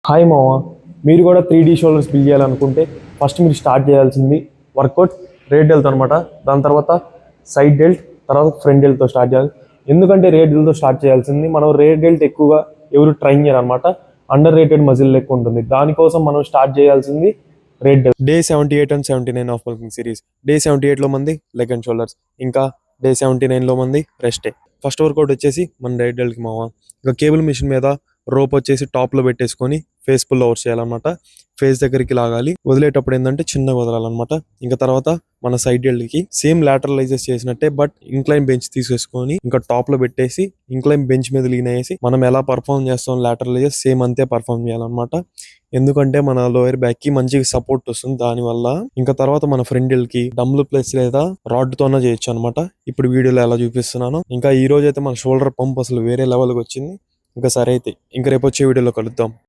Hi మామ, మీరు కూడా 3D షోల్డర్స్ బిల్డ్ చేయాలనుకుంటే ఫస్ట్ మీరు స్టార్ట్ చేయాల్సింది వర్కౌట్ రేట్ డెల్తో అనమాట. దాని తర్వాత సైడ్ డెల్ట్, తర్వాత ఫ్రంట్ డెల్ట్తో స్టార్ట్ చేయాలి. ఎందుకంటే రేట్ డెల్ట్తో స్టార్ట్ చేయాల్సింది, మనం రేట్ డెల్ట్ ఎక్కువగా ఎవరు ట్రైన్ చేయాలన్నమాట. అండర్ రేటెడ్ మజిల్ లెక్క ఉంటుంది. దానికోసం మనం స్టార్ట్ చేయాల్సింది rear delt. Day 78 and 79 of bulking series. Day 78లో మంది లెగ్ అండ్ షోల్డర్స్, ఇంకా డే 79లో మంది రెస్ట్ డే. ఫస్ట్ వర్కౌట్ వచ్చేసి మన రేట్ డెల్ట్కి మామ. ఇక కేబుల్ మిషన్ మీద రోప్ వచ్చేసి టాప్లో పెట్టేసుకొని ఫేస్ పుల్ ఓవర్స్ చేయాలన్నమాట. ఫేస్ దగ్గరికి లాగాలి, వదిలేటప్పుడు ఏంటంటే చిన్నగా వదలాలన్నమాట. ఇంకా తర్వాత మన సైడ్ డెల్ట్కి సేమ్ లాటరలైజెస్ చేసినట్టే, బట్ ఇంక్లైన్ బెంచ్ తీసేసుకొని ఇంకా టాప్ లో పెట్టేసి ఇంక్లైన్ బెంచ్ మీద లీన్ అయ్యేసి మనం ఎలా పర్ఫామ్ చేస్తాం లాటరలైజెస్ సేమ్ అంతే పర్ఫామ్ చేయాలన్నమాట. ఎందుకంటే మన లోయర్ బ్యాక్ కి మంచిగా సపోర్ట్ వస్తుంది దానివల్ల. ఇంకా తర్వాత మన ఫ్రంట్ డెల్ట్ కి డమ్బుల్ ప్లస్ లేదా రాడ్ తోనే చేయొచ్చు అనమాట. ఇప్పుడు వీడియోలో ఎలా చూపిస్తున్నాను. ఇంకా ఈ రోజు అయితే మన షోల్డర్ పంప్ అసలు వేరే లెవెల్కి వచ్చింది. ఇంకా సరే అయితే ఇంక రేపు వచ్చే వీడియోలో కలుద్దాం.